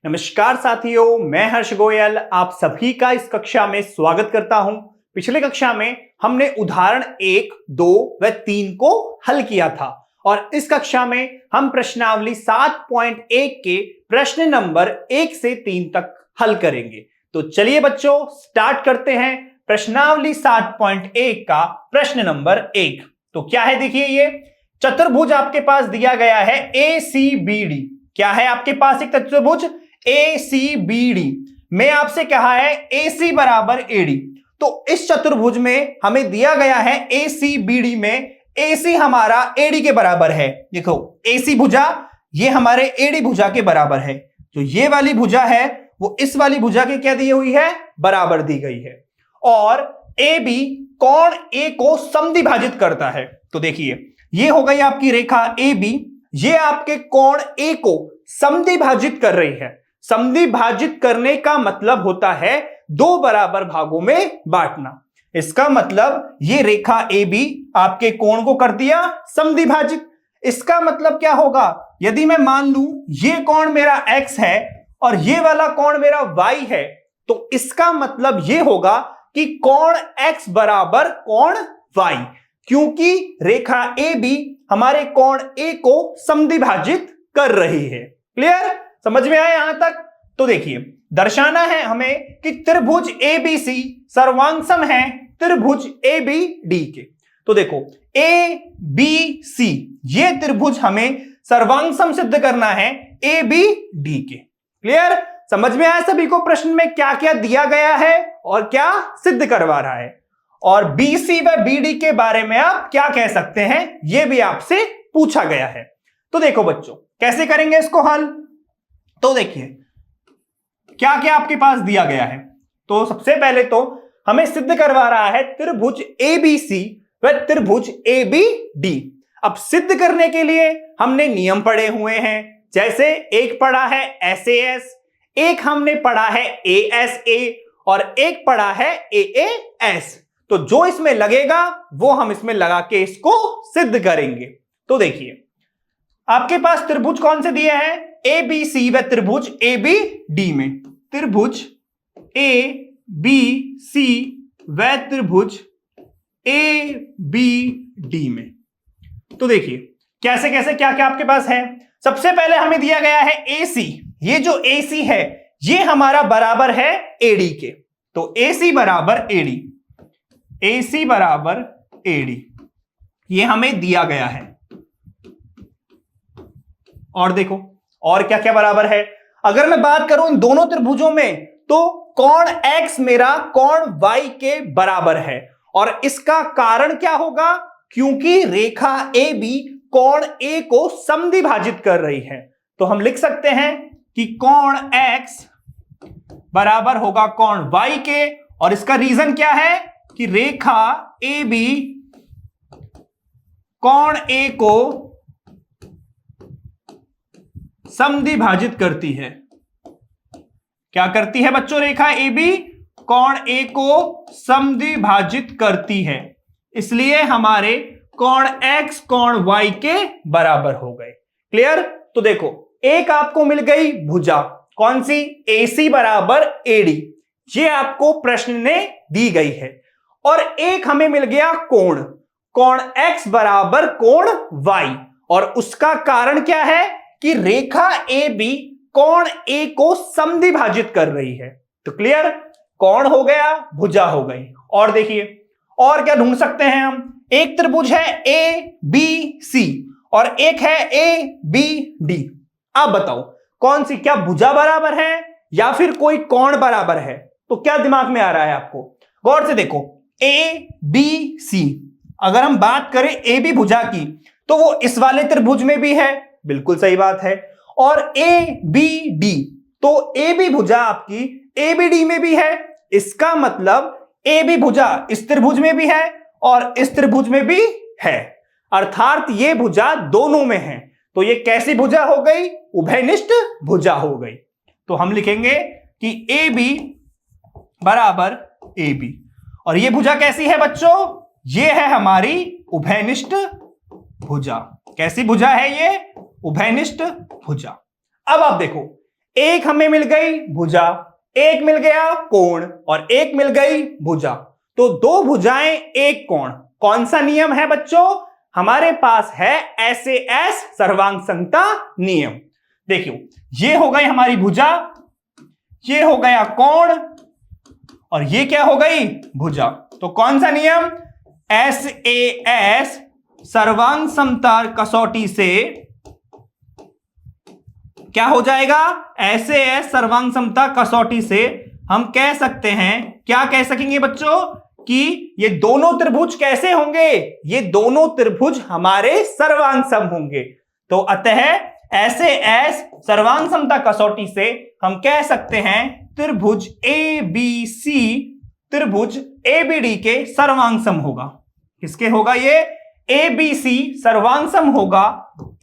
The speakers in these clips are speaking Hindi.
नमस्कार साथियों, मैं हर्ष गोयल आप सभी का इस कक्षा में स्वागत करता हूं। पिछले कक्षा में हमने उदाहरण 1, 2 व 3 को हल किया था और इस कक्षा में हम प्रश्नावली 7.1 के प्रश्न नंबर 1 से 3 तक हल करेंगे। तो चलिए बच्चों स्टार्ट करते हैं प्रश्नावली 7.1 का प्रश्न नंबर 1। तो क्या है देखिए, ये चतुर्भुज आपके पास दिया गया है ACBD। क्या है आपके पास एक चतुर्भुज ACBD में आपसे कहा है AC बराबर AD। तो इस चतुर्भुज में हमें दिया गया है ACBD में AC हमारा AD के बराबर है। देखो AC भुजा ये हमारे AD भुजा के बराबर है। जो ये वाली भुजा है वो इस वाली भुजा के क्या दी हुई है, बराबर दी गई है। और AB कोण A को समद्विभाजित करता है। तो देखिए ये हो गई आपकी रेखा AB, ये आपके कोण A को समद्विभाजित कर रही है। समद्विभाजित करने का मतलब होता है दो बराबर भागों में बांटना। इसका मतलब ये रेखा AB आपके कोण को कर दिया समद्विभाजित। इसका मतलब क्या होगा, यदि मैं मान लूं ये कोण मेरा X है और ये वाला कोण मेरा Y है, तो इसका मतलब ये होगा कि कोण X बराबर कोण Y, क्योंकि रेखा AB हमारे कोण A को समद्विभाजित कर रही है। क्लियर, समझ में आया यहां तक? तो देखिए दर्शाना है हमें कि त्रिभुज ABC सर्वांगसम है त्रिभुज ABD के। तो देखो ABC ये त्रिभुज हमें सर्वांगसम सिद्ध करना है ABD के। क्लियर, समझ में आया सभी को प्रश्न में क्या क्या दिया गया है और क्या सिद्ध करवा रहा है, और BC व BD के बारे में आप क्या कह सकते हैं यह भी आपसे पूछा गया है। तो देखो बच्चों कैसे करेंगे इसको हल। तो देखिए क्या क्या आपके पास दिया गया है। तो सबसे पहले तो हमें सिद्ध करवा रहा है त्रिभुज ABC व त्रिभुज ABD। अब सिद्ध करने के लिए हमने नियम पढ़े हुए हैं, जैसे एक पढ़ा है SAS, एक हमने पढ़ा है ASA और एक पढ़ा है AAS। तो जो इसमें लगेगा वो हम इसमें लगा के इसको सिद्ध करेंगे। तो देखिए आपके पास त्रिभुज कौन से दिए हैं, ABC व त्रिभुज ABD में त्रिभुज ABC व त्रिभुज ABD में। तो देखिए कैसे कैसे क्या क्या आपके पास है। सबसे पहले हमें दिया गया है AC, ये जो AC है ये हमारा बराबर है AD के। तो AC बराबर AD, AC बराबर AD ये हमें दिया गया है। और देखो और क्या क्या बराबर है। अगर मैं बात करूं इन दोनों त्रिभुजों में तो कोण X मेरा कोण Y के बराबर है, और इसका कारण क्या होगा, क्योंकि रेखा AB कोण A को समद्विभाजित कर रही है। तो हम लिख सकते हैं कि कोण X बराबर होगा कोण Y के, और इसका रीजन क्या है कि रेखा AB कोण A को समद्विभाजित करती है। क्या करती है बच्चों, रेखा AB कोण A को समद्विभाजित करती है, इसलिए हमारे कोण X कोण Y के बराबर हो गए। क्लियर। तो देखो एक आपको मिल गई भुजा, कौन सी, AC बराबर AD, ये आपको प्रश्न ने दी गई है। और एक हमें मिल गया कोण, कोण X बराबर कोण Y, और उसका कारण क्या है कि रेखा AB कोण A को समद्विभाजित कर रही है। तो क्लियर, कोण हो गया, भुजा हो गई। और देखिए और क्या ढूंढ सकते हैं हम, एक त्रिभुज है ABC और एक है ABD। आप बताओ कौन सी, क्या भुजा बराबर है या फिर कोई कोण बराबर है। तो क्या दिमाग में आ रहा है आपको, गौर से देखो ABC, अगर हम बात करें AB भुजा की तो वो इस वाले त्रिभुज में भी है, बिल्कुल सही बात है। और ABD, तो AB भुजा आपकी ABD में भी है, इसका मतलब AB भुजा इस त्रिभुज में भी है और इस त्रिभुज में भी है, अर्थात ये भुजा दोनों में है। तो ये कैसी भुजा हो गई, उभयनिष्ठ भुजा हो गई। तो हम लिखेंगे कि AB बराबर AB, और ये भुजा कैसी है बच्चों, ये है हमारी उभयनिष्ठ भुजा। कैसी भुजा है ये, उभयनिष्ठ भुजा। अब आप देखो एक हमें मिल गई भुजा, एक मिल गया कोण और एक मिल गई भुजा। तो दो भुजाएं एक कोण, कौन सा नियम है बच्चों? हमारे पास है SAS सर्वांग समता नियम। देखियो, ये हो गई हमारी भुजा, ये हो गया कोण और ये क्या हो गई भुजा। तो कौन सा नियम? SAS सर्वांग समता कसौटी से क्या हो जाएगा? SAS सर्वांग समता कसौटी से हम कह सकते हैं, क्या कह सकेंगे बच्चों, कि ये दोनों त्रिभुज कैसे होंगे? ये दोनों त्रिभुज हमारे सर्वांग सम होंगे। तो अतः SAS सर्वांग समता कसौटी से हम कह सकते हैं त्रिभुज ABC त्रिभुज ABD के सर्वांग सम होगा। किसके होगा ये? ABC सर्वांग सम होगा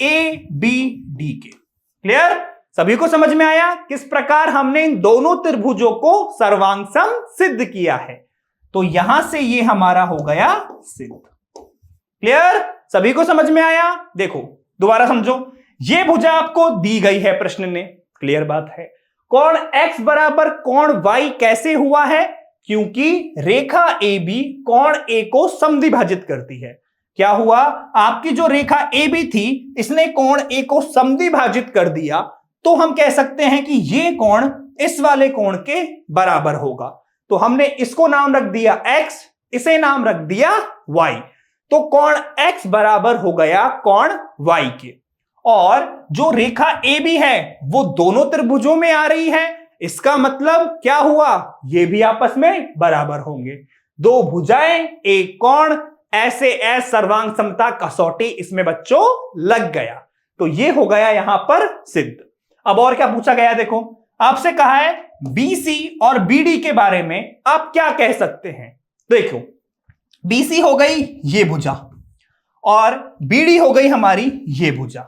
ABD के। क्लियर? सभी को समझ में आया किस प्रकार हमने इन दोनों त्रिभुजों को सर्वांग सम सिद्ध किया है? तो यहां से ये हमारा हो गया सिद्ध। क्लियर? सभी को समझ में आया? देखो दोबारा समझो, ये भुजा आपको दी गई है प्रश्न ने, क्लियर बात है। कोण x बराबर कोण y कैसे हुआ है? क्योंकि रेखा AB कोण A को समद्विभाजित करती है। क्या हुआ? आपकी जो रेखा AB थी, इसने कोण A को समद्विभाजित कर दिया, तो हम कह सकते हैं कि ये कोण इस वाले कोण के बराबर होगा। तो हमने इसको नाम रख दिया x, इसे नाम रख दिया y। तो कोण x बराबर हो गया कोण y के। और जो रेखा AB है वो दोनों त्रिभुजों में आ रही है, इसका मतलब क्या हुआ? ये भी आपस में बराबर होंगे। दो भुजाएं एक कोण, SAS सर्वांग समता कसौटी इसमें बच्चों लग गया। तो ये हो गया यहां पर सिद्ध। अब और क्या पूछा गया? देखो, आपसे कहा है BC और BD के बारे में आप क्या कह सकते हैं। देखो, BC हो गई ये भुजा और BD हो गई हमारी ये भुजा।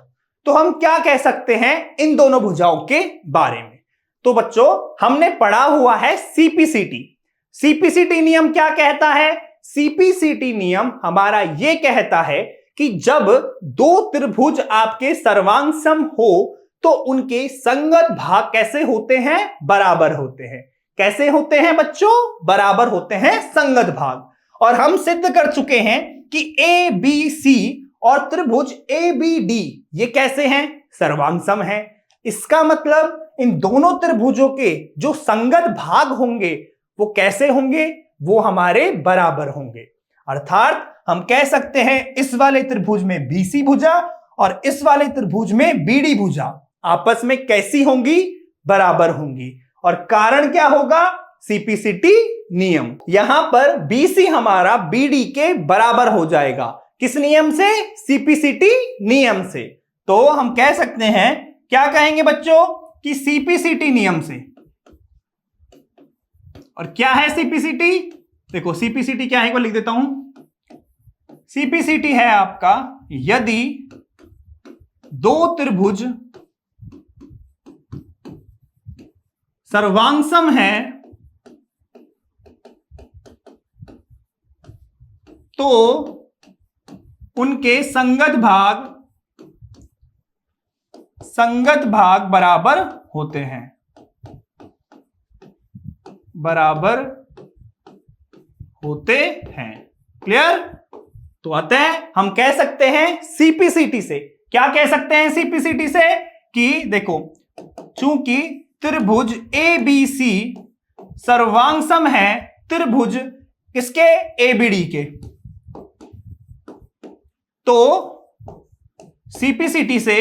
तो हम क्या कह सकते हैं इन दोनों भुजाओं के बारे में? तो बच्चों, हमने पढ़ा हुआ है CPCT। CPCT नियम क्या कहता है? CPCT नियम हमारा यह कहता है कि जब दो त्रिभुज आपके सर्वांग सम हो तो उनके संगत भाग कैसे होते हैं? बराबर होते हैं। कैसे होते हैं बच्चों? बराबर होते हैं संगत भाग। और हम सिद्ध कर चुके हैं कि ABC और त्रिभुज ABD ये कैसे हैं? सर्वांग सम है। इसका मतलब इन दोनों त्रिभुजों के जो संगत भाग होंगे वो कैसे होंगे? वो हमारे बराबर होंगे। अर्थात हम कह सकते हैं इस वाले त्रिभुज में BC भुजा और इस वाले त्रिभुज में BD भुजा आपस में कैसी होंगी? बराबर होंगी। और कारण क्या होगा? CPCT नियम। यहां पर BC हमारा BD के बराबर हो जाएगा। किस नियम से? CPCT नियम से। तो हम कह सकते हैं, क्या कहेंगे बच्चों, कि CPCT नियम से। और क्या है CPCT? देखो CPCT क्या है, को लिख देता हूं। CPCT है आपका, यदि दो त्रिभुज सर्वांग सम है तो उनके संगत भाग बराबर होते हैं। बराबर होते हैं। क्लियर? तो अतः हम कह सकते हैं CPCT से, क्या कह सकते हैं CPCT से, कि देखो, चूंकि त्रिभुज ABC सर्वांग सम है त्रिभुज किसके? ABD के, तो CPCT से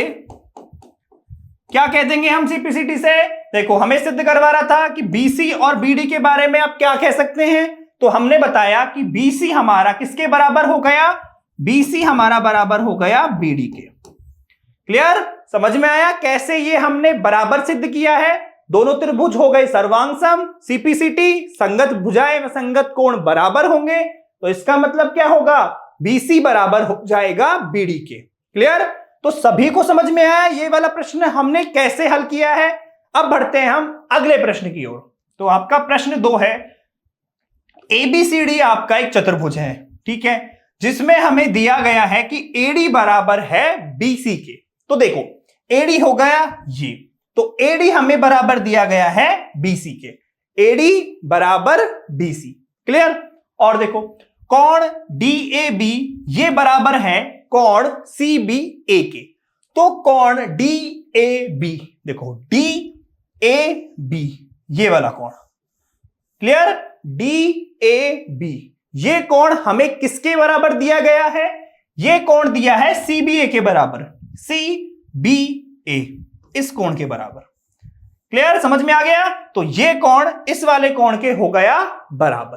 क्या कह देंगे हम? CPCT से देखो, हमें सिद्ध करवा रहा था कि BC और BD के बारे में आप क्या कह सकते हैं, तो हमने बताया कि BC हमारा किसके बराबर हो गया? BC हमारा बराबर हो गया BD के। क्लियर? समझ में आया कैसे ये हमने बराबर सिद्ध किया है? दोनों त्रिभुज हो गए सर्वांग सम, CPCT संगत भुजाएं व संगत कोण बराबर होंगे, तो इसका मतलब क्या होगा? BC बराबर हो जाएगा BD के। क्लियर? तो सभी को समझ में आया ये वाला प्रश्न हमने कैसे हल किया है? अब बढ़ते हैं हम अगले प्रश्न की ओर। तो आपका प्रश्न 2 है, ABCD आपका एक चतुर्भुज है, ठीक है, जिसमें हमें दिया गया है कि AD बराबर है BC के। तो देखो, AD हो गया ये तो एडी हमें बराबर दिया गया है बीसी के, एडी बराबर बीसी। क्लियर? और देखो कोण डीएबी ये बराबर है कोण सीबीए के। तो कोण डीएबी, देखो डीएबी ये वाला कोण, क्लियर? डीएबी ये कोण हमें किसके बराबर दिया गया है? ये कोण दिया है सीबीए के बराबर, सीबीए इस कोण के बराबर। क्लियर? समझ में आ गया? तो ये कोण इस वाले कोण के हो गया बराबर।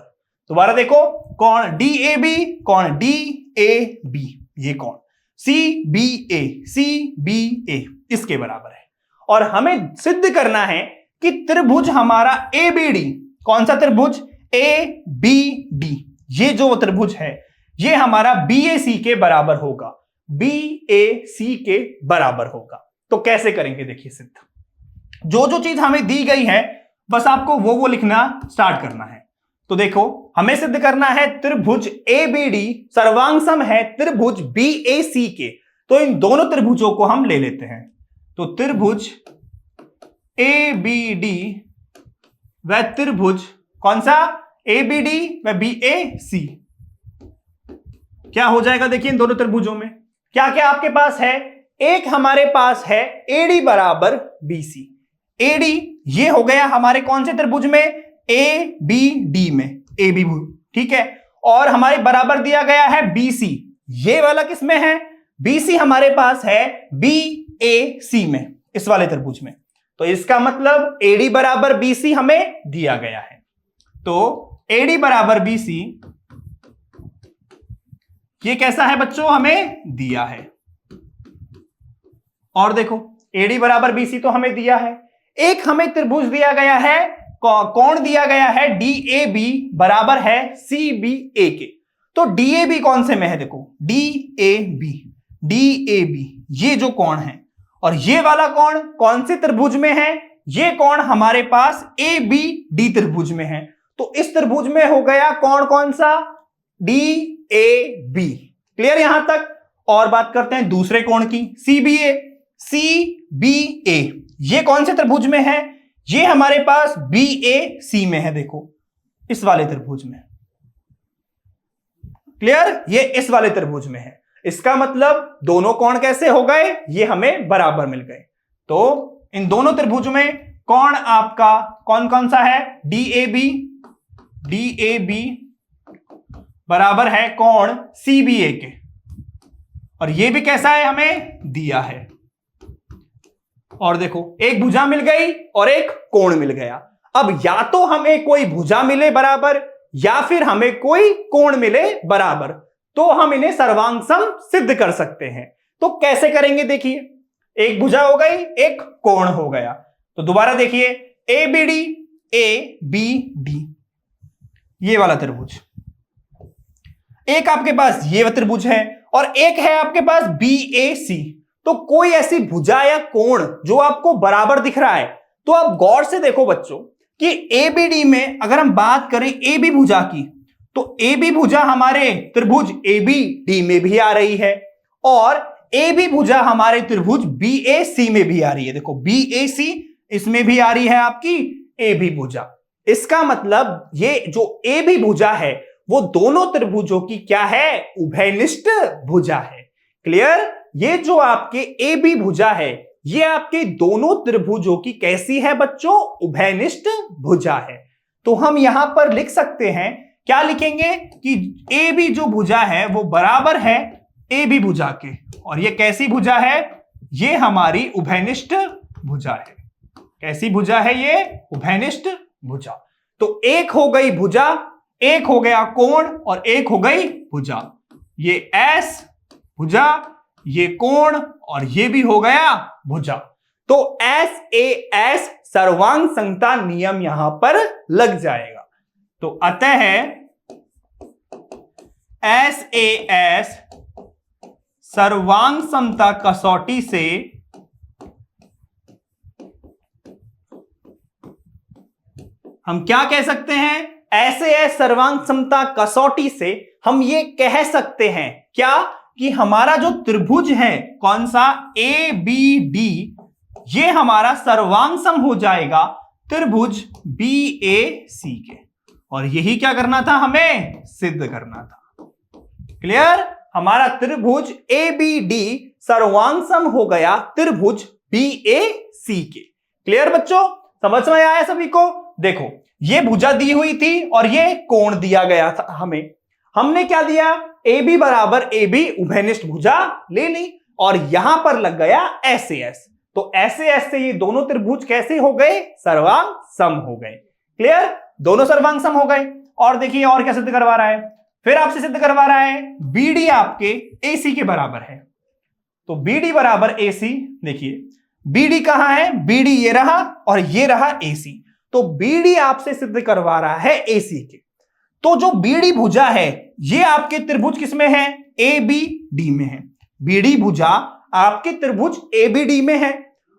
दोबारा देखो, कोण डीएबी, कोण डीएबी ये कोण सीबीए, सीबीए इसके बराबर है। और हमें सिद्ध करना है कि त्रिभुज हमारा एबीडी, कौन सा त्रिभुज? एबीडी, ये जो त्रिभुज है ये हमारा बीएसी के बराबर होगा, बीएसी के बराबर होगा। तो कैसे करेंगे देखिए सिद्ध। जो जो चीज हमें दी गई है बस आपको वो लिखना स्टार्ट करना है। तो देखो हमें सिद्ध करना है त्रिभुज एबीडी सर्वांग है त्रिभुज बीएसी के। तो इन दोनों त्रिभुजों को हम ले लेते हैं। तो त्रिभुज एबीडी व त्रिभुज कौन सा? एबीडी व बीएसी क्या हो जाएगा? देखिए इन दोनों त्रिभुजों में क्या क्या आपके पास है? एक हमारे पास है एडी बराबर बीसी, एडी ये हो गया हमारे कौन से त्रिभुज में? ए बी डी में, ए बी, ठीक है। और हमारे बराबर दिया गया है बीसी, ये वाला किसमें है? बीसी हमारे पास है बी ए सी में, इस वाले त्रिभुज में। तो इसका मतलब एडी बराबर बीसी हमें दिया गया है। तो एडी बराबर बीसी ये कैसा है बच्चों? हमें दिया है। और देखो एडी बराबर बीसी तो हमें दिया है। एक हमें त्रिभुज दिया गया है, कोण दिया गया है डीएबी बराबर है सीबीए के। तो डीएबी कौन से में है? देखो डीएबी, डीएबी ये जो कोण है, और ये वाला कोण कौन से त्रिभुज में है? ये कोण हमारे पास एबीडी त्रिभुज में है। तो इस त्रिभुज में हो गया कोण कौन सा? डीएबी। क्लियर यहां तक? और बात करते हैं दूसरे कोण की, सीबीए, सीबीए ये कौन से त्रिभुज में है? ये हमारे पास बीएसी में है, देखो इस वाले त्रिभुज में। क्लियर? ये इस वाले त्रिभुज में है। इसका मतलब दोनों कोण कैसे हो गए? ये हमें बराबर मिल गए। तो इन दोनों त्रिभुज में कोण आपका कौन कौन सा है? डीएबी, डीएबी बराबर है कोण सीबीए के, और ये भी कैसा है? हमें दिया है। और देखो एक भुजा मिल गई और एक कोण मिल गया। अब या तो हमें कोई भुजा मिले बराबर या फिर हमें कोई कोण मिले बराबर, तो हम इन्हें सर्वांग सम सिद्ध कर सकते हैं। तो कैसे करेंगे देखिए, एक भुजा हो गई, एक कोण हो गया। तो दोबारा देखिए, एबीडी, एबीडी ये वाला त्रिभुज, एक आपके पास ये त्रिभुज है और एक है आपके पास बीएसी। तो कोई ऐसी भुजा या कोण जो आपको बराबर दिख रहा है, तो आप गौर से देखो बच्चों कि एबीडी में अगर हम बात करें एबी भुजा की, तो एबी भुजा हमारे त्रिभुज एबीडी में भी आ रही है और एबी भुजा हमारे त्रिभुज बीएसी में भी आ रही है। देखो बीएसी इसमें भी आ रही है आपकी एबी भुजा। इसका मतलब ये जो एबी भुजा है वो दोनों त्रिभुजों की क्या है? उभयनिष्ठ भुजा है। क्लियर? ये जो आपके एबी भुजा है ये आपके दोनों त्रिभुजों की कैसी है बच्चों? उभयनिष्ठ भुजा है। तो हम यहां पर लिख सकते हैं, क्या लिखेंगे कि एबी जो भुजा है वो बराबर है एबी भुजा के, और ये कैसी भुजा है? ये हमारी उभयनिष्ठ भुजा है। कैसी भुजा है ये? उभयनिष्ठ भुजा। तो एक हो गई भुजा, एक हो गया कोण और एक हो गई भुजा। ये एस भुजा, ये कोण और ये भी हो गया भुजा। तो एस ए एस सर्वांग समता नियम यहां पर लग जाएगा। तो अतः एस ए एस सर्वांग समता कसौटी से हम क्या कह सकते हैं? ऐसे सर्वांग समता कसौटी से हम ये कह सकते हैं क्या? कि हमारा जो त्रिभुज है कौन सा? ए बी डी, ये हमारा सर्वांग सम हो जाएगा त्रिभुज BAC के, और यही क्या करना था, हमें सिद्ध करना था। क्लियर? हमारा त्रिभुज ABD सर्वांग सम हो गया त्रिभुज BAC के। क्लियर बच्चों? समझ में आया सभी को? देखो, ये भुजा दी हुई थी और ये कोण दिया गया था हमें। हमने क्या दिया, AB बराबर AB उभयनिष्ठ भुजा ले ली और यहां पर लग गया SAS। तो SAS से ये दोनों त्रिभुज कैसे हो गए, सर्वांग सम हो गए। क्लियर? दोनों सर्वांग सम हो गए। और देखिए और क्या सिद्ध करवा रहा है, फिर आपसे सिद्ध करवा रहा है BD आपके AC के बराबर है। तो BD बराबर AC, देखिए BD कहां है, BD ये रहा और ये रहा AC। तो BD आपसे सिद्ध करवा रहा है AC के। तो जो BD भुजा है ये आपके त्रिभुज किसमें है, ABD में है। BD भुजा आपके त्रिभुज ABD में है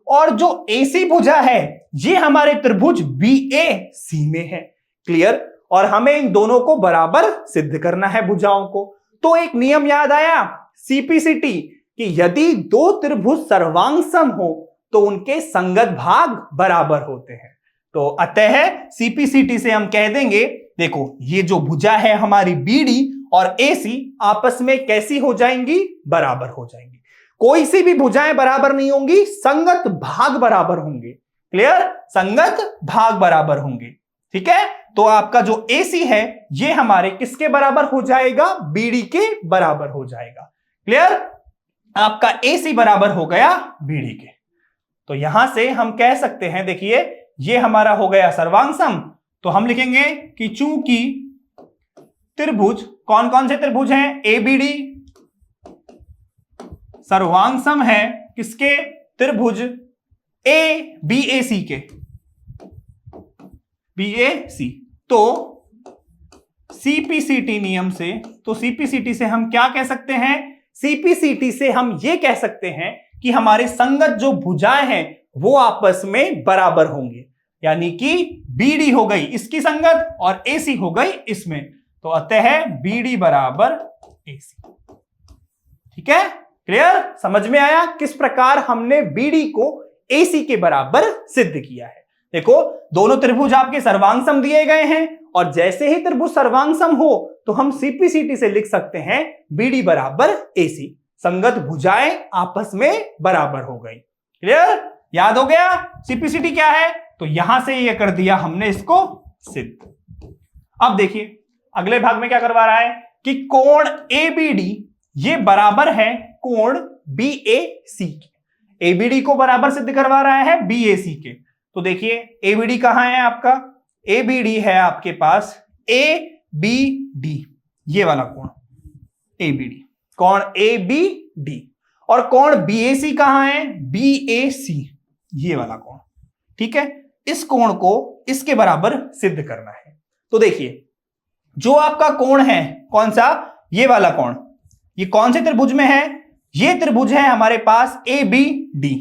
और जो AC भुजा है ये हमारे त्रिभुज BAC में है। क्लियर? और हमें इन दोनों को बराबर सिद्ध करना है भुजाओं को। तो एक नियम याद आया CPCT कि यदि दो त्रिभुज सर्वांग सम हो तो उनके संगत भाग बराबर होते हैं। तो अतः CPCT से हम कह देंगे, देखो ये जो भुजा है हमारी BD और AC आपस में कैसी हो जाएंगी, बराबर हो जाएंगी। कोई सी भी भुजाएं बराबर नहीं होंगी, संगत भाग बराबर होंगे। क्लियर? संगत भाग बराबर होंगे। ठीक है? तो आपका जो AC है ये हमारे किसके बराबर हो जाएगा, BD के बराबर हो जाएगा। क्लियर? आपका AC बराबर हो गया BD के। तो यहां से हम कह सकते हैं, देखिए ये हमारा हो गया सर्वांग सम। तो हम लिखेंगे कि चूंकि त्रिभुज, कौन कौन से त्रिभुज हैं, ABD सर्वांग सम है किसके, त्रिभुज BAC के, BAC। तो CPCT नियम से, तो CPCT से हम क्या कह सकते हैं, CPCT से हम ये कह सकते हैं कि हमारे संगत जो भुजाएं हैं वो आपस में बराबर होंगे। यानी कि BD हो गई इसकी संगत और AC हो गई इसमें। तो अतः BD बराबर AC। ठीक है? क्लियर? समझ में आया किस प्रकार हमने BD को AC के बराबर सिद्ध किया है। देखो दोनों त्रिभुज आपके सर्वांग सम दिए गए हैं और जैसे ही त्रिभुज सर्वांग सम हो तो हम CPCT से लिख सकते हैं BD बराबर AC। संगत भुजाएं आपस में बराबर हो गई। क्लियर? याद हो गया CPCT क्या है? तो यहां से ये कर दिया हमने इसको सिद्ध। अब देखिए अगले भाग में क्या करवा रहा है कि कोण ABD ये बराबर है कोण BAC के। ABD को बराबर सिद्ध करवा रहा है BAC के। तो देखिए ABD कहां है आपका, ABD है आपके पास ABD, ये वाला कोण ABD, कोण ABD। और कोण BAC कहां है, BAC, ये वाला कोण। ठीक है? इस कोण को इसके बराबर सिद्ध करना है। तो देखिए जो आपका कोण है कौन सा, ये वाला कोण, ये कौन से त्रिभुज में है, ये त्रिभुज है हमारे पास ABD।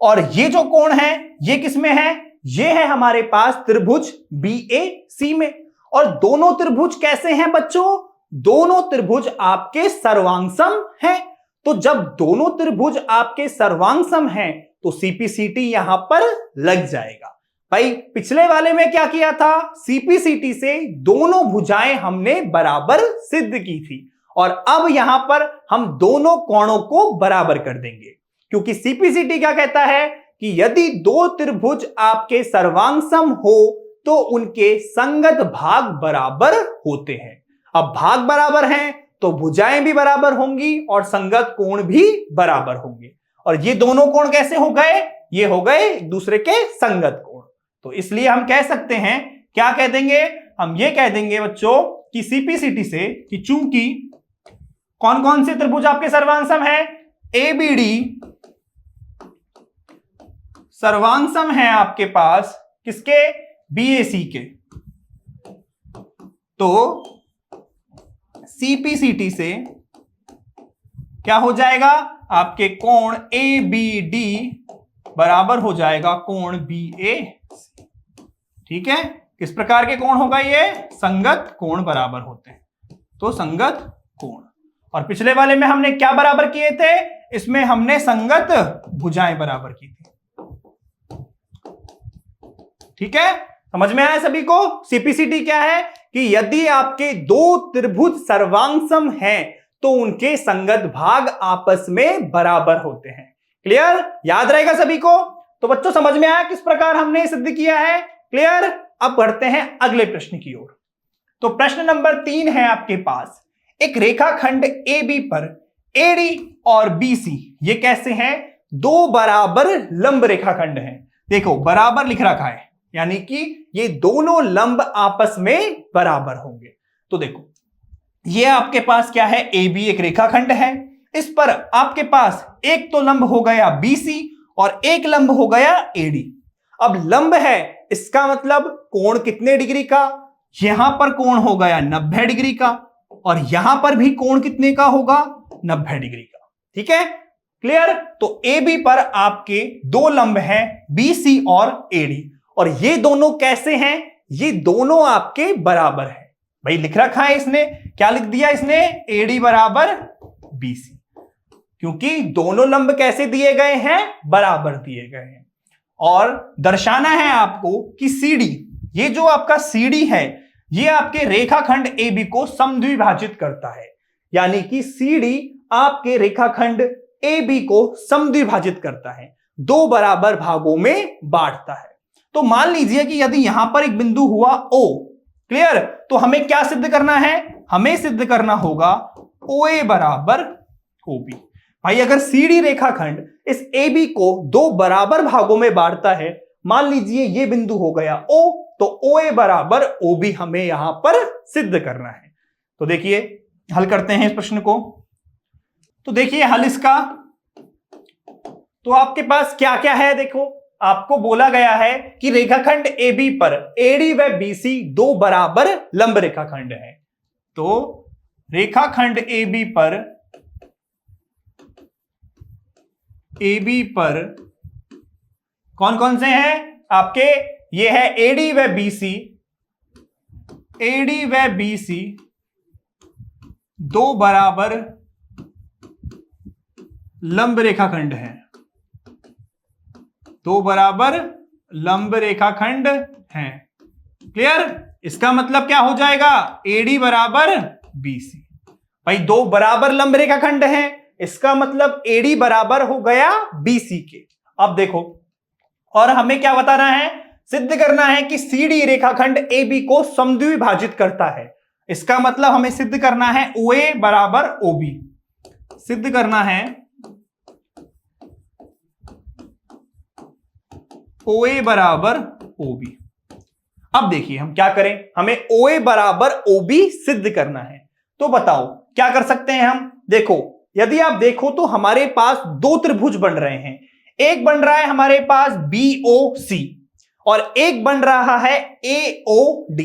और ये जो कोण है ये किस में है, ये है हमारे पास त्रिभुज BAC में। और दोनों त्रिभुज कैसे हैं बच्चों, दोनों त्रिभुज आपके सर्वांग सम हैं। तो जब दोनों त्रिभुज आपके सर्वांग सम हैं तो CPCT यहां पर लग जाएगा। भाई पिछले वाले में क्या किया था, CPCT से दोनों भुजाएं हमने बराबर सिद्ध की थी और अब यहां पर हम दोनों कोणों को बराबर कर देंगे, क्योंकि CPCT क्या कहता है कि यदि दो त्रिभुज आपके सर्वांग सम हो तो उनके संगत भाग बराबर होते हैं। अब भाग बराबर हैं तो भुजाएं भी बराबर होंगी और संगत कोण भी बराबर होंगे। और ये दोनों कोण कैसे हो गए, ये हो गए एक दूसरे के संगत कोण। तो इसलिए हम कह सकते हैं, क्या कह देंगे, हम ये कह देंगे बच्चों कि CPCT से कि चूंकि कौन कौन से त्रिभुज आपके सर्वांग सम है, ABD सर्वांग सम है आपके पास किसके, BAC के। तो CPCT से क्या हो जाएगा, आपके कोण ABD बराबर हो जाएगा कोण BAC। ठीक है? किस प्रकार के कोण होगा ये, संगत कोण बराबर होते हैं। तो संगत कोण। और पिछले वाले में हमने क्या बराबर किए थे, इसमें हमने संगत भुजाएं बराबर की थी। ठीक है, समझ में आया सभी को। सीपीसीटी क्या है कि यदि आपके दो त्रिभुज सर्वांगसम हैं तो उनके संगत भाग आपस में बराबर होते हैं। क्लियर, याद रहेगा सभी को। तो बच्चों समझ में आया किस प्रकार हमने सिद्ध किया है। क्लियर, अब बढ़ते हैं अगले प्रश्न की ओर। तो प्रश्न नंबर 3 है आपके पास, एक रेखाखंड ए बी पर एडी और बीसी ये कैसे हैं, दो बराबर लंब रेखाखंड हैं। देखो बराबर लिख रखा है, यानी कि ये दोनों लंब आपस में बराबर होंगे। तो देखो ये आपके पास क्या है, ए बी एक रेखाखंड है, इस पर आपके पास एक तो लंब हो गया बीसी और एक लंब हो गया एडी। अब लंब है, इसका मतलब कोण कितने डिग्री का, यहां पर कोण हो गया 90 डिग्री का और यहां पर भी कोण कितने का होगा, 90 डिग्री का। ठीक है, क्लियर। तो ए बी पर आपके दो लंब हैं बीसी और एडी, और ये दोनों कैसे हैं, ये दोनों आपके बराबर हैं। भाई लिख रखा है इसने, क्या लिख दिया इसने, एडी बराबर बीसी, क्योंकि दोनों लंब कैसे दिए गए हैं, बराबर दिए गए हैं। और दर्शाना है आपको कि सीडी, ये जो आपका सीडी है ये आपके रेखाखंड ए बी को समद्विभाजित करता है, यानी कि सीडी आपके रेखाखंड ए बी को समद्विभाजित करता है, दो बराबर भागों में बांटता है। तो मान लीजिए कि यदि यहां पर एक बिंदु हुआ ओ, क्लियर, तो हमें क्या सिद्ध करना है, हमें सिद्ध करना होगा ओ ए बराबर ओ बी। भाई अगर सीडी रेखाखंड इस ए बी को दो बराबर भागों में बांटता है, मान लीजिए ये बिंदु हो गया ओ, तो ओ ए बराबर ओ बी हमें यहां पर सिद्ध करना है। तो देखिए हल करते हैं इस प्रश्न को। तो देखिए हल इसका, तो आपके पास क्या क्या है, देखो आपको बोला गया है कि रेखाखंड ए बी पर एडी व बीसी दो बराबर लंब रेखाखंड है। तो रेखाखंड ए बी पर कौन कौन से हैं आपके, ये है एडी व बीसी, एडी व बीसी दो बराबर लंब रेखाखंड हैं, दो बराबर लंब रेखाखंड हैं। क्लियर, इसका मतलब क्या हो जाएगा, एडी बराबर बीसी। भाई दो बराबर लंब रेखाखंड हैं, इसका मतलब एडी बराबर हो गया बीसी के। अब देखो और हमें क्या बताना है, सिद्ध करना है कि सीडी रेखाखंड ए बी को समद्विभाजित करता है। इसका मतलब हमें सिद्ध करना है ओ ए बराबर ओ बी, सिद्ध करना है ओ ए बराबर ओ बी। अब देखिए हम क्या करें, हमें ओ ए बराबर ओ बी सिद्ध करना है। तो बताओ क्या कर सकते हैं हम। देखो यदि आप देखो तो हमारे पास दो त्रिभुज बन रहे हैं, एक बन रहा है हमारे पास BOC और एक बन रहा है AOD।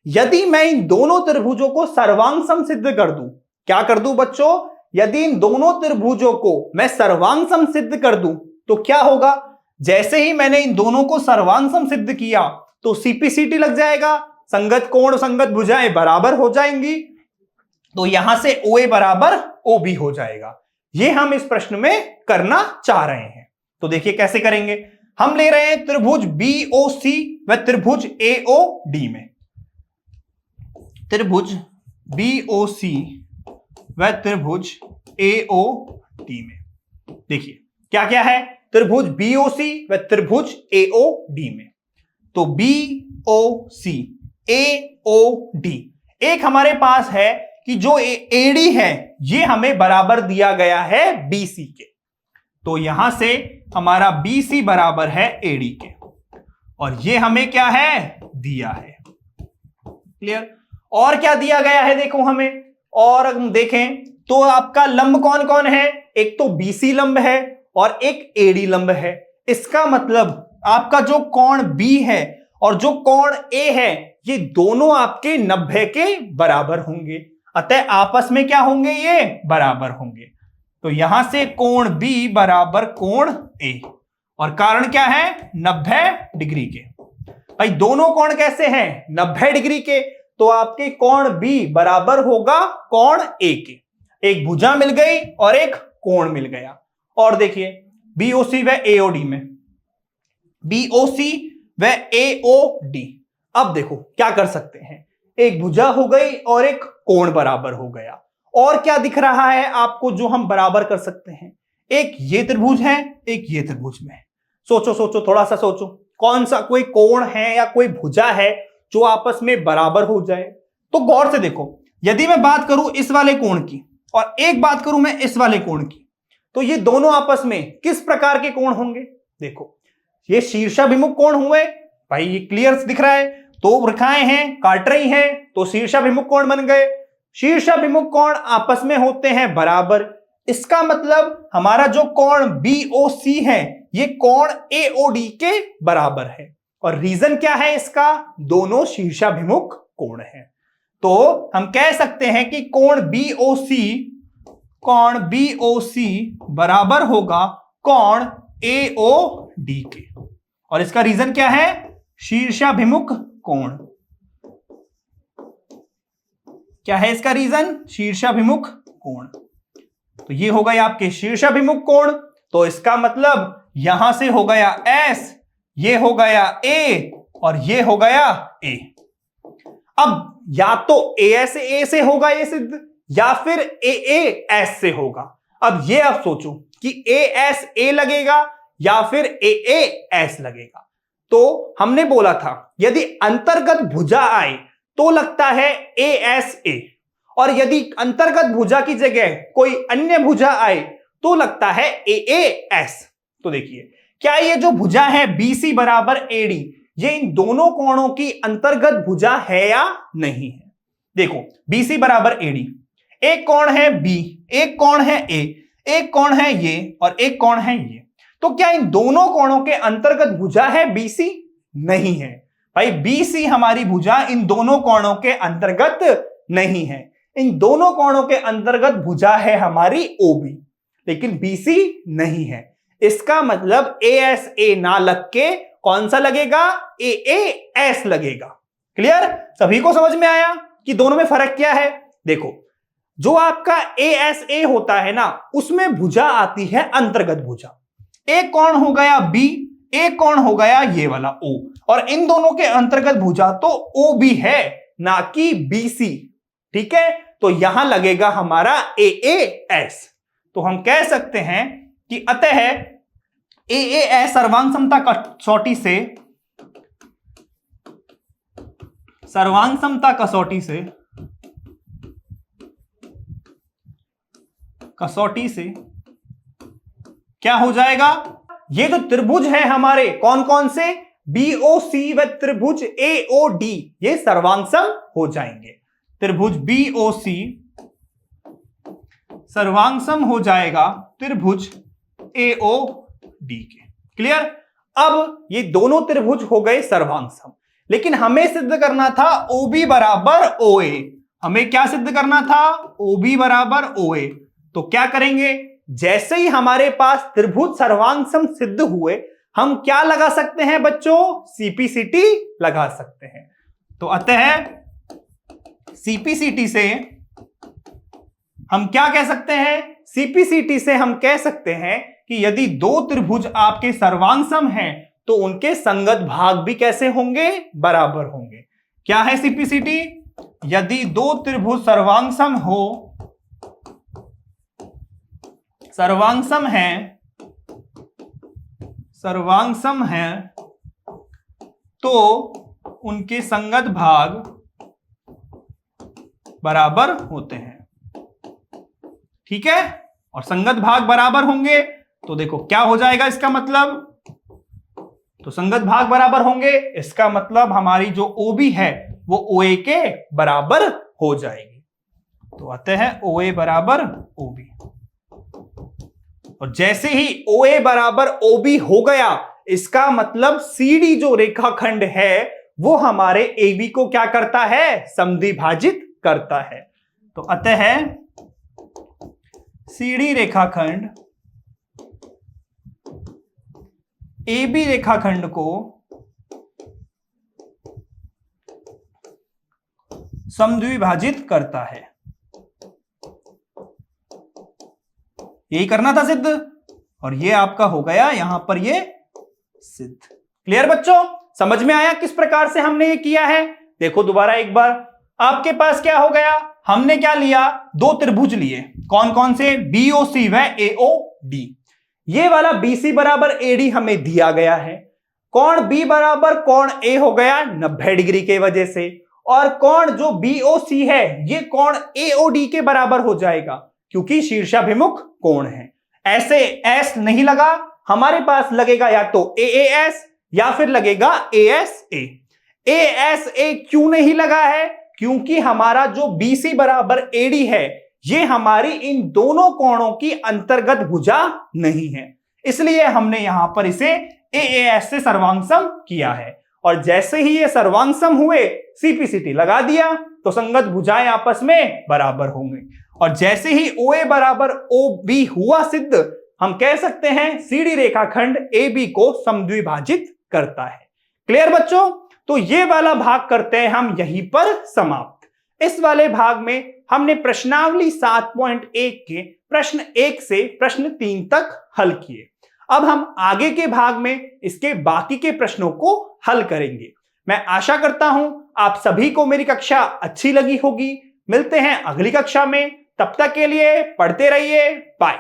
यदि मैं इन दोनों त्रिभुजों को सर्वांग सम सिद्ध कर दूं, क्या कर दूं बच्चों, यदि इन दोनों त्रिभुजों को मैं सर्वांग सम सिद्ध कर दूं तो क्या होगा, जैसे ही मैंने इन दोनों को सर्वांग सम सिद्ध किया तो सीपीसीटी लग जाएगा, संगत कोण संगत भुजाएं बराबर हो जाएंगी, तो यहां से OA बराबर OB हो जाएगा। ये हम इस प्रश्न में करना चाह रहे हैं। तो देखिए कैसे करेंगे, हम ले रहे हैं त्रिभुज BOC व त्रिभुज AOD में, त्रिभुज BOC व त्रिभुज AOD में। देखिए क्या क्या है, त्रिभुज BOC व त्रिभुज AOD में। तो BOC AOD, एक हमारे पास है कि जो AD है ये हमें बराबर दिया गया है BC के, तो यहां से हमारा BC बराबर है AD के, और ये हमें क्या है दिया है। क्लियर, और क्या दिया गया है देखो हमें, और हम देखें तो आपका लंब कौन कौन है, एक तो BC लंब है और एक AD लंब है। इसका मतलब आपका जो कोण B है और जो कोण A है ये दोनों आपके 90 के बराबर होंगे, अतः आपस में क्या होंगे, ये बराबर होंगे। तो यहां से कोण B बराबर कोण A, और कारण क्या है 90 डिग्री के। भाई दोनों कोण कैसे हैं 90 डिग्री के, तो आपके कोण B बराबर होगा कोण A के, एक भुजा मिल गई और एक कोण मिल गया। और देखिए BOC व AOD में, BOC व AOD। अब देखो क्या कर सकते हैं, एक भुजा हो गई और एक कोण बराबर हो गया। और क्या दिख रहा है आपको जो हम बराबर कर सकते हैं, एक ये त्रिभुज है, एक ये त्रिभुज में। सोचो सोचो, थोड़ा सा सोचो, कौन सा कोई कोण है या कोई भुजा है जो आपस में बराबर हो जाए। तो गौर से देखो, यदि मैं बात करूं इस वाले कोण की और एक बात करूं मैं इस वाले कोण की, तो ये दोनों आपस में किस प्रकार के कोण होंगे। देखो ये शीर्षाभिमुख कोण हुए, भाई ये क्लियर दिख रहा है, दो रेखाएं हैं काट रही हैं तो शीर्षाभिमुख कोण बन गए। शीर्षाभिमुख कोण आपस में होते हैं बराबर, इसका मतलब हमारा जो कोण BOC है ये कोण AOD के बराबर है। और रीजन क्या है इसका, दोनों शीर्षाभिमुख कोण है। तो हम कह सकते हैं कि कोण BOC बराबर होगा कोण AOD के। और इसका रीजन क्या है, शीर्षाभिमुख कोण। क्या है इसका रीजन, शीर्षाभिमुख कोण। तो ये हो गया आपके शीर्षाभिमुख कोण, तो इसका मतलब यहां से हो गया S, ये हो गया A और ये हो गया A। अब या तो AS A से होगा ये सिद्ध, या फिर AA S से होगा। अब ये आप सोचो कि AS A लगेगा या फिर AA S लगेगा। तो हमने बोला था यदि अंतर्गत भुजा आए तो लगता है ASA, और यदि अंतर्गत भुजा की जगह कोई अन्य भुजा आए तो लगता है AAS। तो देखिए क्या ये जो भुजा है BC बराबर AD, ये इन दोनों कोणों की अंतर्गत भुजा है या नहीं है। देखो BC बराबर AD, एक कोण है B, एक कोण है A, एक कोण है ये और एक कोण है ये। तो क्या इन दोनों कोणों के अंतर्गत भुजा है BC? नहीं है भाई, BC हमारी भुजा इन दोनों कोणों के अंतर्गत नहीं है। इन दोनों कोणों के अंतर्गत भुजा है हमारी OB, लेकिन BC नहीं है। इसका मतलब ASA ना लग के कौन सा लगेगा, AAS लगेगा। क्लियर, सभी को समझ में आया कि दोनों में फर्क क्या है। देखो जो आपका ASA होता है ना, उसमें भुजा आती है अंतर्गत भुजा। एक कोण हो गया B, एक कोण हो गया ये वाला O, और इन दोनों के अंतर्गत भुजा तो OB है ना कि BC। ठीक है, तो यहां लगेगा हमारा AAS। तो हम कह सकते हैं कि अतः AAS सर्वांग समता कसौटी से क्या हो जाएगा, ये जो त्रिभुज है हमारे कौन कौन से, BOC व त्रिभुज AOD, ये सर्वांगसम हो जाएंगे। त्रिभुज BOC सर्वांगसम हो जाएगा त्रिभुज AOD के। क्लियर, अब ये दोनों त्रिभुज हो गए सर्वांगसम, लेकिन हमें सिद्ध करना था OB बराबर OA। हमें क्या सिद्ध करना था, OB बराबर OA। तो क्या करेंगे, जैसे ही हमारे पास त्रिभुज सर्वांगसम सिद्ध हुए, हम क्या लगा सकते हैं बच्चों, CPCT लगा सकते हैं। तो अतः CPCT से हम क्या कह सकते हैं, CPCT से हम कह सकते हैं कि यदि दो त्रिभुज आपके सर्वांगसम हैं तो उनके संगत भाग भी कैसे होंगे, बराबर होंगे। क्या है CPCT, यदि दो त्रिभुज सर्वांगसम है तो उनके संगत भाग बराबर होते हैं। ठीक है, और संगत भाग बराबर होंगे तो देखो क्या हो जाएगा इसका मतलब, तो संगत भाग बराबर होंगे, इसका मतलब हमारी जो OB है वो OA के बराबर हो जाएगी। तो अतः OA बराबर OB। और जैसे ही OA बराबर OB हो गया, इसका मतलब CD जो रेखाखंड है वो हमारे AB को क्या करता है, समद्विभाजित करता है। तो अतः CD रेखाखंड AB रेखाखंड को समद्विभाजित करता है। यही करना था सिद्ध, और ये आपका हो गया यहां पर ये सिद्ध। क्लियर बच्चों, समझ में आया किस प्रकार से हमने ये किया है? देखो दोबारा एक बार, आपके पास क्या हो गया, हमने क्या लिया, दो त्रिभुज लिए, कौन कौन से, BOC व AOD। ये वाला BC बराबर AD हमें दिया गया है, कोण B बराबर कोण A हो गया 90 डिग्री के वजह से, और कोण जो BOC है ये कोण AOD के बराबर हो जाएगा क्योंकि शीर्षाभिमुख कोण है। ऐसे S नहीं लगा, हमारे पास लगेगा या तो AAS या फिर लगेगा ASA। ASA क्यों नहीं लगा है? क्योंकि हमारा जो BC बराबर AD है ये हमारी इन दोनों कोणों की अंतर्गत भुजा नहीं है, इसलिए हमने यहां पर इसे AAS से सर्वांग सम किया है। और जैसे ही ये सर्वांग सम हुए CPCT लगा दिया तो संगत भुजाएं आपस में बराबर होंगे, और जैसे ही OA बराबर OB हुआ सिद्ध, हम कह सकते हैं CD रेखाखंड AB को समद्विभाजित करता है। क्लियर बच्चों? तो ये वाला भाग करते हैं हम यहीं पर समाप्त। इस वाले भाग में हमने प्रश्नावली 7.1 के प्रश्न 1 से प्रश्न 3 तक हल किए। अब हम आगे के भाग में इसके बाकी के प्रश्नों को हल करेंगे। मैं आशा करता हूं आप सभी को मेरी कक्षा अच्छी लगी होगी। मिलते हैं अगली कक्षा में, तब तक के लिए पढ़ते रहिए, बाय।